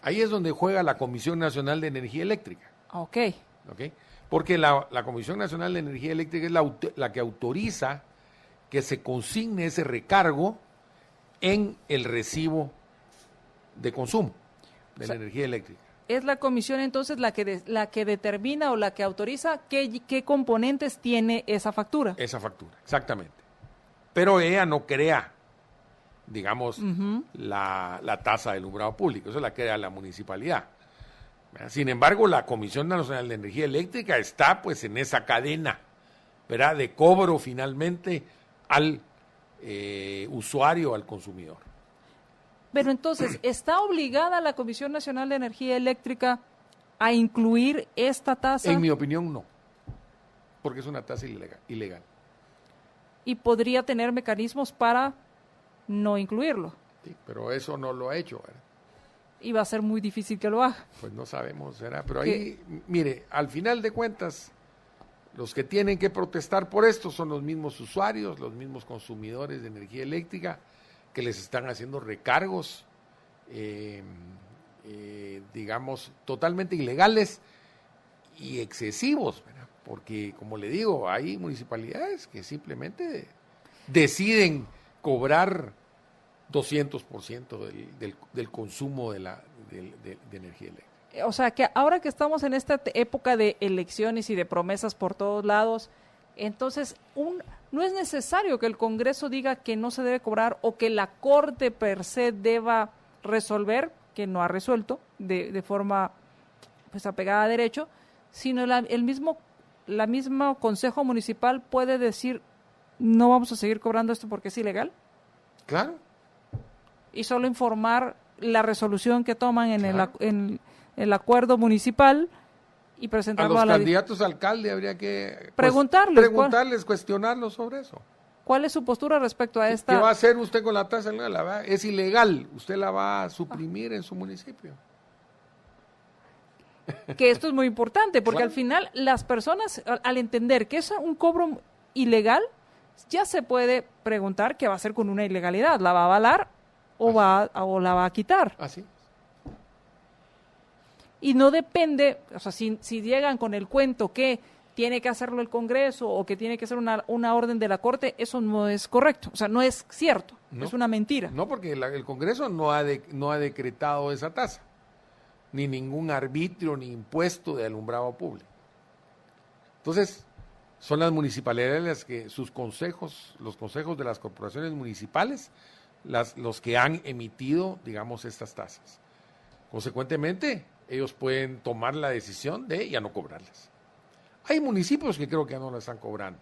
Ahí es donde juega la Comisión Nacional de Energía Eléctrica. Ok. Porque la Comisión Nacional de Energía Eléctrica es la que autoriza que se consigne ese recargo en el recibo de consumo de la energía eléctrica. Es la comisión entonces la que determina o la que autoriza qué componentes tiene esa factura. Esa factura, exactamente. Pero ella no crea, digamos, la tasa de alumbrado público, eso la crea la municipalidad. Sin embargo, la Comisión Nacional de Energía Eléctrica está pues en esa cadena, ¿verdad?, de cobro finalmente al usuario, al consumidor. Pero entonces, ¿está obligada la Comisión Nacional de Energía Eléctrica a incluir esta tasa? En mi opinión, no, porque es una tasa ilegal. Y podría tener mecanismos para no incluirlo. Sí, pero eso no lo ha hecho, ¿verdad? Y va a ser muy difícil que lo haga. Pues no sabemos, ¿verdad? Pero ahí, mire, al final de cuentas, los que tienen que protestar por esto son los mismos usuarios, los mismos consumidores de energía eléctrica, que les están haciendo recargos, digamos, totalmente ilegales y excesivos, ¿verdad? Porque, como le digo, hay municipalidades que simplemente deciden cobrar 200% del consumo de energía eléctrica. O sea, que ahora que estamos en esta época de elecciones y de promesas por todos lados, entonces no es necesario que el Congreso diga que no se debe cobrar, o que la Corte per se deba resolver, que no ha resuelto de forma pues apegada a derecho, sino el mismo Consejo Municipal puede decir, no vamos a seguir cobrando esto porque es ilegal. Claro. Y solo informar la resolución que toman en, Claro. en el acuerdo municipal y A presentarlo los a la candidatos a alcalde habría que Preguntarles, cuestionarlos sobre eso. ¿cuál es su postura respecto a ¿Qué esta? va a hacer usted con la tasa? Es ilegal, usted la va a suprimir en su municipio. Que esto es muy importante, porque Claro. al final las personas, al entender que es un cobro ilegal, ya se puede preguntar qué va a hacer con una ilegalidad. ¿La va a avalar o la va a quitar? Así. Y no depende, o sea, si llegan con el cuento que tiene que hacerlo el Congreso o que tiene que ser una orden de la Corte, eso no es correcto, o sea, no es cierto, No. es una mentira. No, porque el Congreso no ha decretado esa tasa, ni ningún arbitrio ni impuesto de alumbrado público. Entonces, son las municipalidades las que sus consejos, los consejos de las corporaciones municipales, los que han emitido, digamos, estas tasas. Consecuentemente, ellos pueden tomar la decisión de ya no cobrarlas. Hay municipios que creo que ya no las están cobrando.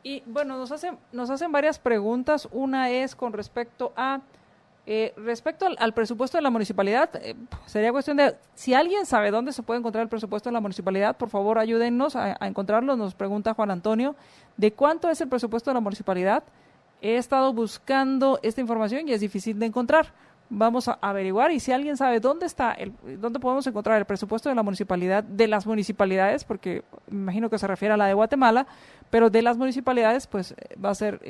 Y bueno, nos hacen varias preguntas. Una es con respecto a al presupuesto de la municipalidad. Sería cuestión de, si alguien sabe dónde se puede encontrar el presupuesto de la municipalidad, por favor ayúdennos a encontrarlo. Nos pregunta Juan Antonio, ¿de cuánto es el presupuesto de la municipalidad? He estado buscando esta información y es difícil de encontrar. Vamos a averiguar, y si alguien sabe dónde podemos encontrar el presupuesto de la municipalidad, de las municipalidades, porque me imagino que se refiere a la de Guatemala, pero de las municipalidades, pues va a ser,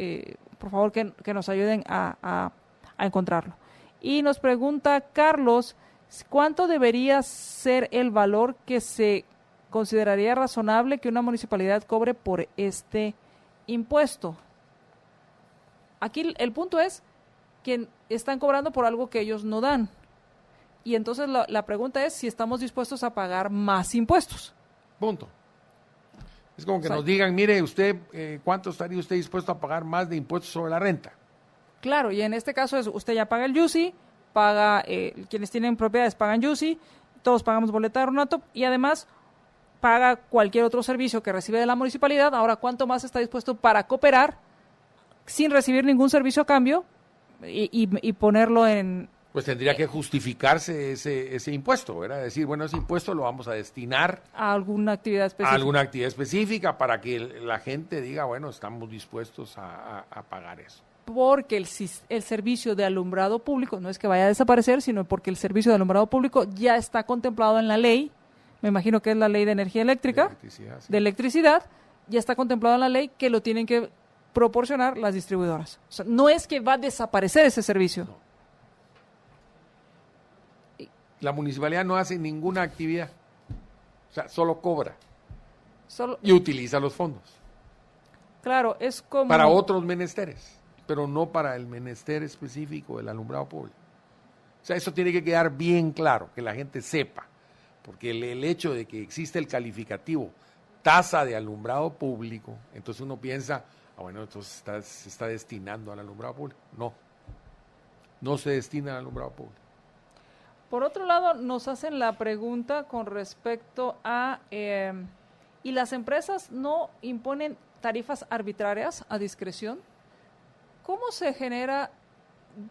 por favor, que nos ayuden a encontrarlo. Y nos pregunta Carlos, ¿cuánto debería ser el valor que se consideraría razonable que una municipalidad cobre por este impuesto? Aquí el punto es que están cobrando por algo que ellos no dan. Y entonces la pregunta es si estamos dispuestos a pagar más impuestos. Punto. Es como que nos digan, mire, usted, ¿cuánto estaría usted dispuesto a pagar más de impuestos sobre la renta? Claro, y en este caso es, usted ya paga el YUSI, paga, quienes tienen propiedades pagan YUSI, todos pagamos boleta de ornato y además paga cualquier otro servicio que recibe de la municipalidad. Ahora, ¿cuánto más está dispuesto para cooperar sin recibir ningún servicio a cambio y ponerlo en... Pues tendría que justificarse ese impuesto, ¿verdad? Decir, bueno, ese impuesto lo vamos a destinar a alguna actividad específica. a alguna actividad específica para que la gente diga, bueno, estamos dispuestos a pagar eso. Porque el servicio de alumbrado público no es que vaya a desaparecer, sino porque el servicio de alumbrado público ya está contemplado en la ley, me imagino que es la ley de energía eléctrica, de electricidad, ya está contemplado en la ley que lo tienen que proporcionar las distribuidoras. O sea, no es que va a desaparecer ese servicio. No. La municipalidad no hace ninguna actividad, o sea, solo cobra y utiliza los fondos Claro, es como... para otros menesteres, pero no para el menester específico del alumbrado público. O sea, eso tiene que quedar bien claro, que la gente sepa, porque el hecho de que existe el calificativo tasa de alumbrado público, entonces uno piensa, bueno, entonces se está destinando al alumbrado público. No se destina al alumbrado público. Por otro lado, nos hacen la pregunta con respecto a, ¿y las empresas no imponen tarifas arbitrarias a discreción? ¿Cómo se genera?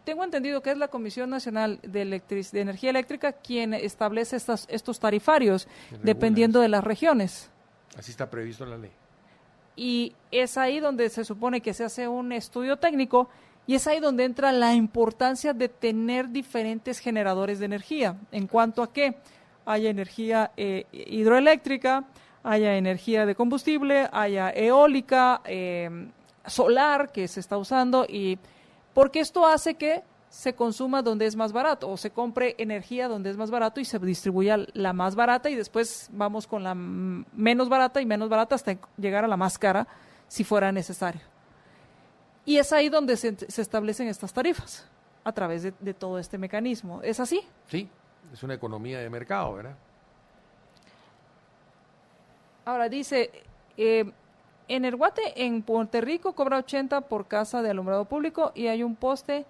Tengo entendido que es la Comisión Nacional de Energía Eléctrica quien establece estos tarifarios, dependiendo de las regiones. Así está previsto en la ley. Y es ahí donde se supone que se hace un estudio técnico. Y es ahí donde entra la importancia de tener diferentes generadores de energía, en cuanto a que haya energía hidroeléctrica, haya energía de combustible, haya eólica, solar que se está usando, y porque esto hace que se consuma donde es más barato, o se compre energía donde es más barato y se distribuya la más barata, y después vamos con la menos barata y menos barata hasta llegar a la más cara si fuera necesario. Y es ahí donde se establecen estas tarifas, a través de todo este mecanismo. ¿Es así? Sí, es una economía de mercado, ¿verdad? Ahora dice, Energuate en Puerto Rico cobra 80 por casa de alumbrado público y hay un poste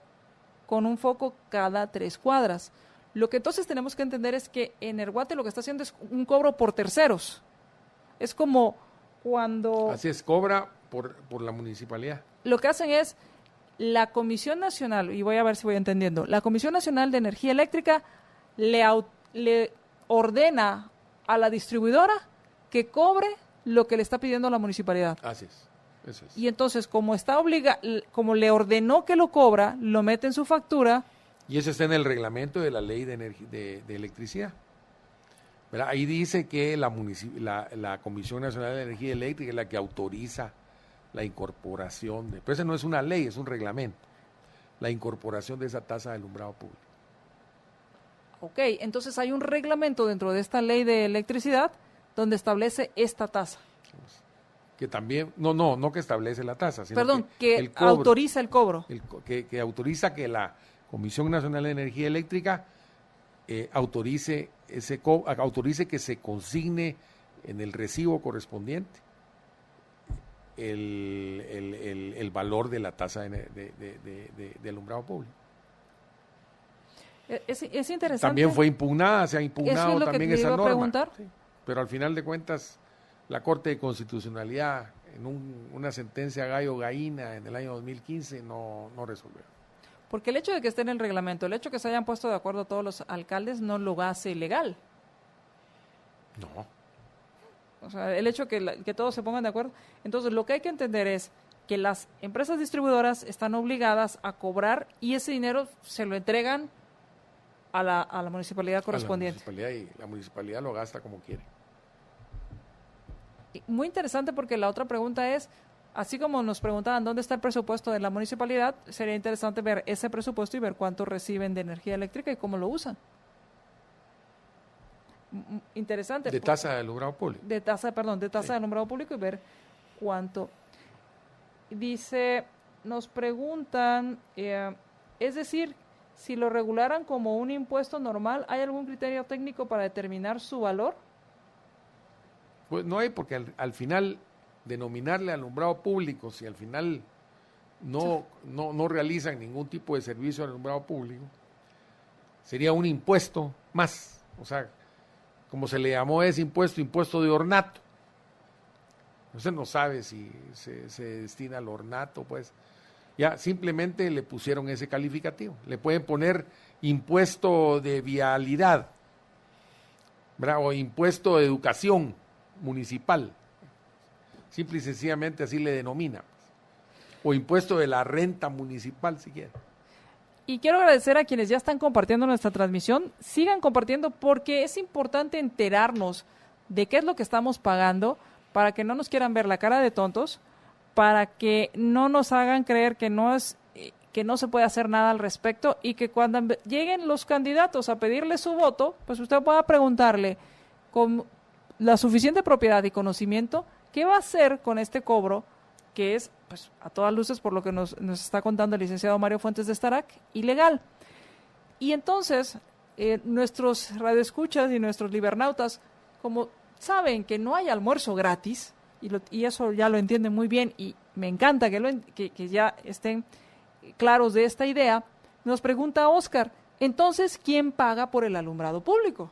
con un foco cada 3 cuadras. Lo que entonces tenemos que entender es que Energuate lo que está haciendo es un cobro por terceros. Es como cuando... Así es, cobra por la municipalidad. Lo que hacen es, la Comisión Nacional, y voy a ver si voy entendiendo, la Comisión Nacional de Energía Eléctrica le ordena a la distribuidora que cobre lo que le está pidiendo la municipalidad. Así es, eso es. Y entonces, como como le ordenó que lo cobra, lo mete en su factura. Y eso está en el reglamento de la ley de electricidad. ¿Verdad? Ahí dice que la Comisión Nacional de Energía Eléctrica es la que autoriza la incorporación pero esa no es una ley, es un reglamento, la incorporación de esa tasa de alumbrado público. Ok, entonces hay un reglamento dentro de esta ley de electricidad donde establece esta tasa. Que también, no que establece la tasa, sino Perdón, que el cobro, autoriza el cobro. Que autoriza que la Comisión Nacional de Energía Eléctrica autorice que se consigne en el recibo correspondiente el valor de la tasa de alumbrado público. Es interesante. También fue impugnada, se ha impugnado también esa norma. Sí, pero al final de cuentas, la Corte de Constitucionalidad, en una sentencia gallo-gallina en el año 2015, no resolvió. Porque el hecho de que esté en el reglamento, el hecho de que se hayan puesto de acuerdo todos los alcaldes, no lo hace ilegal. No. O sea, el hecho de que todos se pongan de acuerdo. Entonces, lo que hay que entender es que las empresas distribuidoras están obligadas a cobrar y ese dinero se lo entregan a la municipalidad correspondiente. La municipalidad lo gasta como quiere. Muy interesante porque la otra pregunta es, así como nos preguntaban dónde está el presupuesto de la municipalidad, sería interesante ver ese presupuesto y ver cuánto reciben de energía eléctrica y cómo lo usan. Interesante. De tasa de alumbrado público. De tasa de alumbrado público y ver cuánto. Dice, nos preguntan, es decir, si lo regularan como un impuesto normal, ¿hay algún criterio técnico para determinar su valor? Pues no hay, porque al final denominarle alumbrado público, si al final no realizan ningún tipo de servicio de alumbrado público, sería un impuesto más. O sea, como se le llamó ese impuesto de ornato. Usted no sabe si se destina al ornato, pues. Ya simplemente le pusieron ese calificativo. Le pueden poner impuesto de vialidad, ¿verdad? O impuesto de educación municipal. Simple y sencillamente así le denomina. O impuesto de la renta municipal, si quiere. Y quiero agradecer a quienes ya están compartiendo nuestra transmisión. Sigan compartiendo porque es importante enterarnos de qué es lo que estamos pagando para que no nos quieran ver la cara de tontos, para que no nos hagan creer que no se puede hacer nada al respecto y que cuando lleguen los candidatos a pedirle su voto, pues usted pueda preguntarle con la suficiente propiedad y conocimiento qué va a hacer con este cobro que es, pues, a todas luces, por lo que nos está contando el licenciado Mario Fuentes de Starac, ilegal. Y entonces, nuestros radioescuchas y nuestros libernautas, como saben que no hay almuerzo gratis, y eso ya lo entienden muy bien, y me encanta que ya estén claros de esta idea, nos pregunta Oscar, entonces, ¿quién paga por el alumbrado público?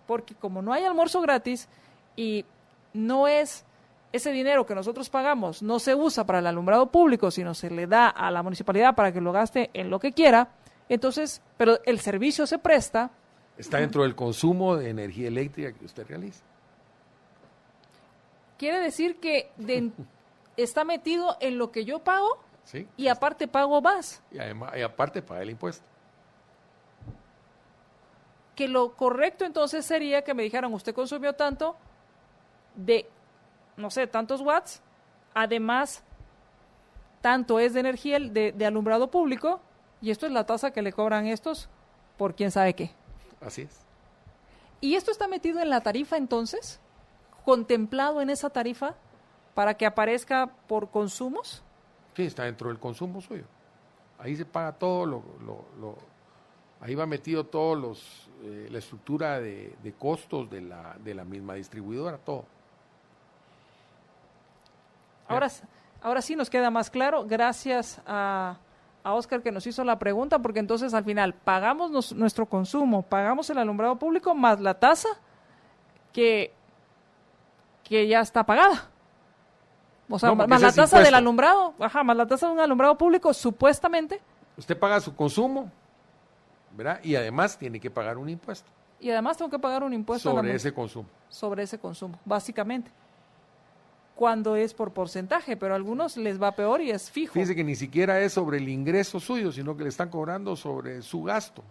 Porque como no hay almuerzo gratis y no es ese dinero que nosotros pagamos no se usa para el alumbrado público, sino se le da a la municipalidad para que lo gaste en lo que quiera, entonces, pero el servicio se presta. Está dentro del consumo de energía eléctrica que usted realiza. Quiere decir que está metido en lo que yo pago, sí, y aparte pago más. Y aparte paga el impuesto. Que lo correcto entonces sería que me dijeran, usted consumió tanto de, no sé, tantos watts, además, tanto es de energía de alumbrado público, y esto es la tasa que le cobran estos por quién sabe qué. Así es. ¿Y esto está metido en la tarifa entonces? ¿Contemplado en esa tarifa para que aparezca por consumos? Sí, está dentro del consumo suyo. Ahí se paga todo ahí va metido todo la estructura de costos de la misma distribuidora, todo. Ahora sí nos queda más claro, gracias a Oscar que nos hizo la pregunta, porque entonces al final pagamos nuestro consumo, pagamos el alumbrado público más la tasa que ya está pagada. O sea, No, más la tasa impuesto. del alumbrado, más la tasa de un alumbrado público, supuestamente, Usted paga su consumo, ¿verdad? Y además tiene que pagar un impuesto y además tengo que pagar un impuesto sobre ese consumo. sobre ese consumo, básicamente. Cuando es por porcentaje, pero a algunos les va peor y es fijo. Fíjese que ni siquiera es sobre el ingreso suyo, sino que le están cobrando sobre su gasto.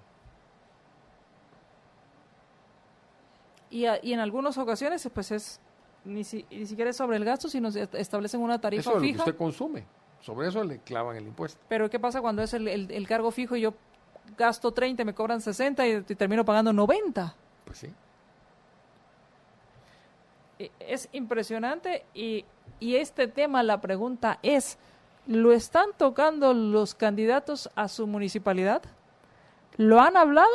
Y en algunas ocasiones, pues es ni siquiera es sobre el gasto, sino se establecen una tarifa Eso es lo que fija. usted consume. Sobre eso le clavan el impuesto. Pero ¿qué pasa cuando es el cargo fijo y yo gasto 30, me cobran 60 y termino pagando 90? Pues sí. Es impresionante y este tema, la pregunta es, ¿lo están tocando los candidatos a su municipalidad? ¿Lo han hablado?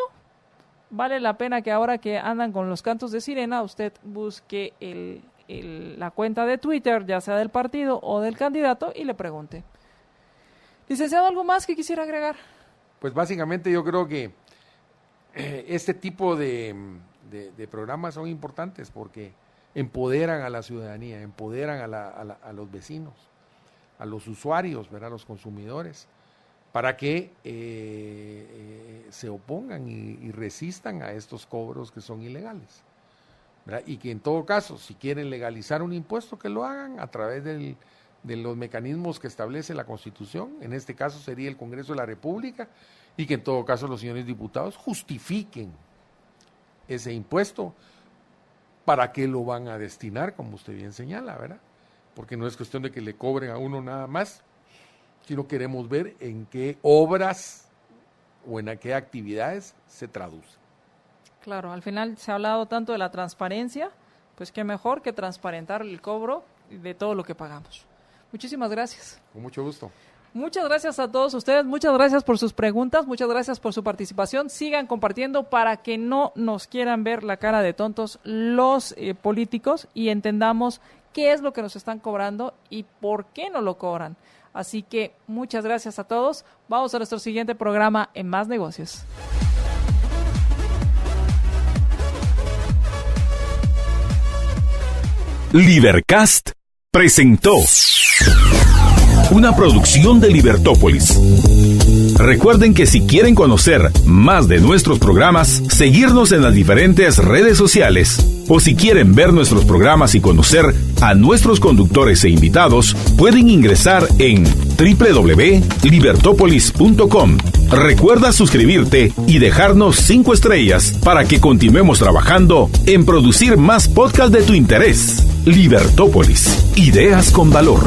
Vale la pena que ahora que andan con los cantos de sirena, usted busque la cuenta de Twitter, ya sea del partido o del candidato, y le pregunte. Licenciado, ¿algo más que quisiera agregar? Pues básicamente yo creo que este tipo de programas son importantes porque empoderan a la ciudadanía, empoderan a los vecinos, a los usuarios, ¿verdad? A los consumidores, para que se opongan y resistan a estos cobros que son ilegales, ¿verdad? Y que en todo caso, si quieren legalizar un impuesto, que lo hagan a través de los mecanismos que establece la Constitución, en este caso sería el Congreso de la República, y que en todo caso los señores diputados justifiquen ese impuesto, para qué lo van a destinar, como usted bien señala, ¿verdad? Porque no es cuestión de que le cobren a uno nada más, sino queremos ver en qué obras o en qué actividades se traduce. Claro, al final se ha hablado tanto de la transparencia, pues qué mejor que transparentar el cobro de todo lo que pagamos. Muchísimas gracias. Con mucho gusto. Muchas gracias a todos ustedes, muchas gracias por sus preguntas, muchas gracias por su participación. Sigan compartiendo para que no nos quieran ver la cara de tontos los políticos y entendamos qué es lo que nos están cobrando y por qué no lo cobran. Así que muchas gracias a todos. Vamos a nuestro siguiente programa en Más Negocios. Libercast presentó una producción de Libertópolis. Recuerden que si quieren conocer más de nuestros programas, seguirnos en las diferentes redes sociales, o si quieren ver nuestros programas y conocer a nuestros conductores e invitados, pueden ingresar en www.libertopolis.com. Recuerda suscribirte y dejarnos 5 estrellas para que continuemos trabajando en producir más podcasts de tu interés. Libertópolis, ideas con valor.